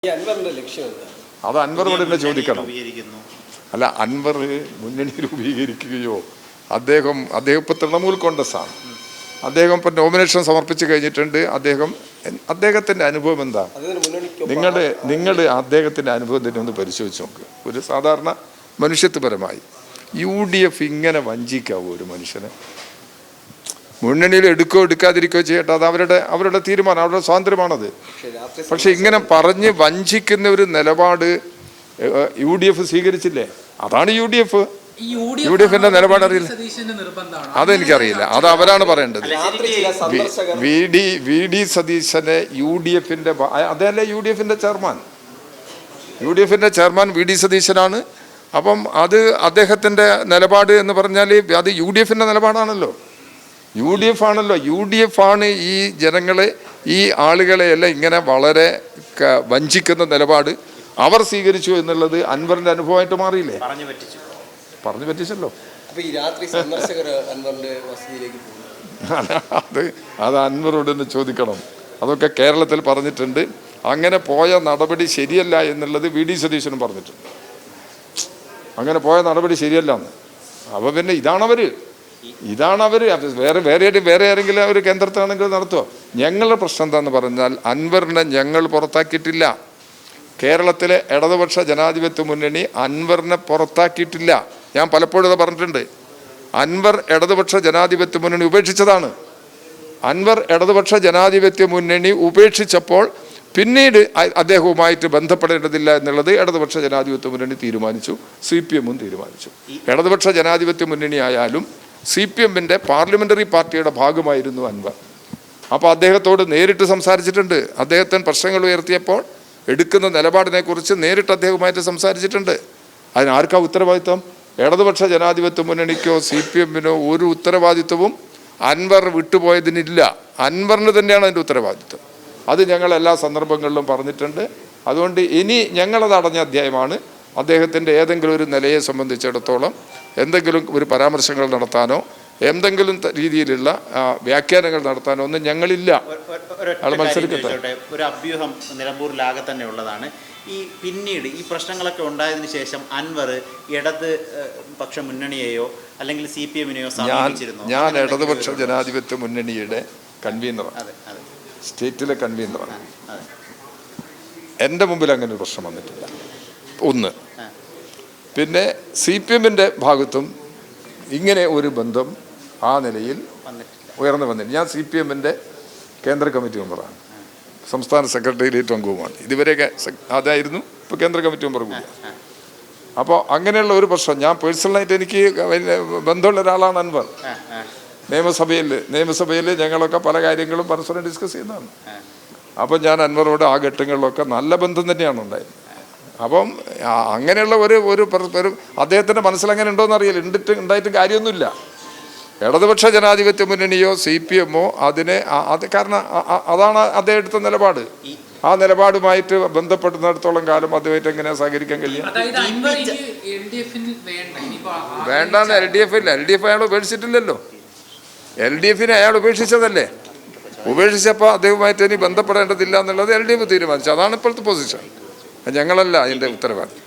അത് അൻവറോട് തന്നെ ചോദിക്കണം. അല്ല, അൻവർ മുന്നണി രൂപീകരിക്കുകയോ അദ്ദേഹം ഇപ്പം തൃണമൂൽ കോൺഗ്രസ്സാണ്. അദ്ദേഹം ഇപ്പം നോമിനേഷൻ സമർപ്പിച്ച് കഴിഞ്ഞിട്ടുണ്ട്. അദ്ദേഹത്തിൻ്റെ അനുഭവം എന്താ? നിങ്ങൾ അദ്ദേഹത്തിൻ്റെ അനുഭവം തന്നെ ഒന്ന് പരിശോധിച്ച് നോക്ക്. ഒരു സാധാരണ മനുഷ്യത്വപരമായി UDF ഇങ്ങനെ വഞ്ചിക്കാവോ ഒരു മനുഷ്യനെ? മുന്നണിയിൽ എടുക്കുകയോ എടുക്കാതിരിക്കുകയോ ചെയ്യട്ടെ, അത് അവരുടെ തീരുമാനം, അവരുടെ സ്വാതന്ത്ര്യമാണത്. പക്ഷെ ഇങ്ങനെ പറഞ്ഞ് വഞ്ചിക്കുന്ന ഒരു നിലപാട് UDF സ്വീകരിച്ചില്ലേ? അതാണ് UDFിന്റെ നിലപാട്. അറിയില്ല, അതെനിക്കറിയില്ല, അത് അവരാണ് പറയേണ്ടത്. VD സതീശനെ UDFിന്റെ അതല്ലേ UDFിന്റെ ചെയർമാൻ VD സതീശനാണ്. അപ്പം അത് അദ്ദേഹത്തിൻ്റെ നിലപാട് എന്ന് പറഞ്ഞാൽ അത് UDFിന്റെ നിലപാടാണല്ലോ. UDF ആണ് ഈ ജനങ്ങളെ, ഈ ആളുകളെ എല്ലാം ഇങ്ങനെ വളരെ വഞ്ചിക്കുന്ന നിലപാട് അവർ സ്വീകരിച്ചു എന്നുള്ളത് അൻവറിന്റെ അനുഭവമായിട്ട് മാറിയില്ലേ? പറഞ്ഞു പറ്റിച്ചല്ലോ. അത് അൻവറോട് തന്നെ ചോദിക്കണം. അതൊക്കെ കേരളത്തിൽ പറഞ്ഞിട്ടുണ്ട്. അങ്ങനെ പോയ നടപടി ശരിയല്ല എന്നുള്ളത് VD സതീശനും പറഞ്ഞിട്ടുണ്ട്. അങ്ങനെ പോയ നടപടി ശരിയല്ല എന്ന്. അപ്പോൾ പിന്നെ ഇതാണവർ വേറെ ആരെങ്കിലും അവർ കേന്ദ്രത്താണെങ്കിൽ നടത്തുമോ? ഞങ്ങളുടെ പ്രശ്നം എന്താണെന്ന് പറഞ്ഞാൽ അൻവറിനെ ഞങ്ങൾ പുറത്താക്കിയിട്ടില്ല. കേരളത്തിലെ ഇടതുപക്ഷ ജനാധിപത്യ മുന്നണി അൻവറിനെ പുറത്താക്കിയിട്ടില്ല. ഞാൻ പലപ്പോഴും അത് പറഞ്ഞിട്ടുണ്ട്. അൻവർ ഇടതുപക്ഷ ജനാധിപത്യ മുന്നണി ഉപേക്ഷിച്ചതാണ്. അൻവർ ഇടതുപക്ഷ ജനാധിപത്യ മുന്നണി ഉപേക്ഷിച്ചപ്പോൾ പിന്നീട് അദ്ദേഹവുമായിട്ട് ബന്ധപ്പെടേണ്ടതില്ല എന്നുള്ളത് ഇടതുപക്ഷ ജനാധിപത്യ മുന്നണി തീരുമാനിച്ചു. CPM തീരുമാനിച്ചു. ഇടതുപക്ഷ ജനാധിപത്യ മുന്നണി ആയാലും CPMന്റെ പാർലമെന്ററി പാർട്ടിയുടെ ഭാഗമായിരുന്നു അൻവർ. അപ്പോൾ അദ്ദേഹത്തോട് നേരിട്ട് സംസാരിച്ചിട്ടുണ്ട്. അദ്ദേഹത്തിന് പ്രശ്നങ്ങൾ ഉയർത്തിയപ്പോൾ എടുക്കുന്ന നിലപാടിനെ കുറിച്ച് നേരിട്ട് അദ്ദേഹവുമായിട്ട് സംസാരിച്ചിട്ടുണ്ട്. അതിനാർക്കാ ഉത്തരവാദിത്വം? ഇടതുപക്ഷ ജനാധിപത്യ മുന്നണിക്കോ CPMനോ ഒരു ഉത്തരവാദിത്വവും അൻവർ വിട്ടുപോയതിനില്ല. അൻവറിന് തന്നെയാണ് അതിൻ്റെ ഉത്തരവാദിത്വം. അത് ഞങ്ങൾ എല്ലാ സന്ദർഭങ്ങളിലും പറഞ്ഞിട്ടുണ്ട്. അതുകൊണ്ട് ഇനി ഞങ്ങളത് അടഞ്ഞ അധ്യായമാണ്. അദ്ദേഹത്തിൻ്റെ ഏതെങ്കിലും ഒരു നിലയെ സംബന്ധിച്ചിടത്തോളം എന്തെങ്കിലും ഒരു പരാമർശങ്ങൾ നടത്താനോ എന്തെങ്കിലും രീതിയിലുള്ള വ്യാഖ്യാനങ്ങൾ നടത്താനോ ഒന്നും ഞങ്ങളില്ല. മത്സരിക്കട്ടെ. ഒരു അഭ്യൂഹം നിലമ്പൂരിലാകെ തന്നെ ഉള്ളതാണ്. പിന്നീട് ഈ പ്രശ്നങ്ങളൊക്കെ ഉണ്ടായതിനു ശേഷം അൻവർ ഇടത് പക്ഷ മുന്നണിയെയോ അല്ലെങ്കിൽ CPMനെയോ സമീപിച്ചിരുന്നു. ഞാൻ ഇടതുപക്ഷ ജനാധിപത്യ മുന്നണിയുടെ കൺവീനറാണ്, സ്റ്റേറ്റിലെ കൺവീനറാണ്. എൻ്റെ മുമ്പിൽ അങ്ങനെ ഒരു പ്രശ്നം വന്നിട്ടില്ല. ഒന്ന്. പിന്നെ CPMന്റെ ഭാഗത്തും ഇങ്ങനെ ഒരു ബന്ധം ആ നിലയിൽ ഉയർന്നു വന്നില്ല. ഞാൻ CPMന്റെ കേന്ദ്ര കമ്മിറ്റി മെമ്പറാണ്, സംസ്ഥാന സെക്രട്ടേറിയറ്റ് അംഗവുമാണ്. ഇതുവരെയൊക്കെ അതായിരുന്നു, ഇപ്പോൾ കേന്ദ്ര കമ്മിറ്റി മെമ്പർ കൂടി. അപ്പോൾ അങ്ങനെയുള്ള ഒരു പ്രശ്നം, ഞാൻ പേഴ്സണലായിട്ട് എനിക്ക് ബന്ധമുള്ള ഒരാളാണ് അൻവർ. നിയമസഭയിൽ ഞങ്ങളൊക്കെ പല കാര്യങ്ങളും പരസ്പരം ഡിസ്കസ് ചെയ്യുന്നതാണ്. അപ്പം ഞാൻ അൻവറോട് ആ ഘട്ടങ്ങളിലൊക്കെ നല്ല ബന്ധം തന്നെയാണ് ഉണ്ടായത്. അപ്പം അങ്ങനെയുള്ള ഒരു അദ്ദേഹത്തിൻ്റെ മനസ്സിലങ്ങനെ ഉണ്ടോയെന്ന് അറിയില്ല. ഉണ്ടായിട്ടും കാര്യമൊന്നുമില്ല. ഇടതുപക്ഷ ജനാധിപത്യ മുന്നണിയോ CPMോ കാരണം അതാണ് അദ്ദേഹം എടുത്ത നിലപാട്. ആ നിലപാടുമായിട്ട് ബന്ധപ്പെടുന്നിടത്തോളം കാലം അതുമായിട്ട് എങ്ങനെയാ സഹകരിക്കാൻ കഴിയും? വേണ്ടാന്ന് LDF ഇല്ല. LDF അയാൾ ഉപേക്ഷിച്ചിട്ടില്ലല്ലോ. LDFനെ അയാൾ ഉപേക്ഷിച്ചതല്ലേ. ഉപേക്ഷിച്ചപ്പോൾ അദ്ദേഹവുമായിട്ട് ഇനി ബന്ധപ്പെടേണ്ടതില്ല എന്നുള്ളത് LDF തീരുമാനിച്ചു. അതാണ് ഇപ്പോഴത്തെ പൊസിഷൻ. ഞങ്ങളല്ല അതിൻ്റെ ഉത്തരവാദി.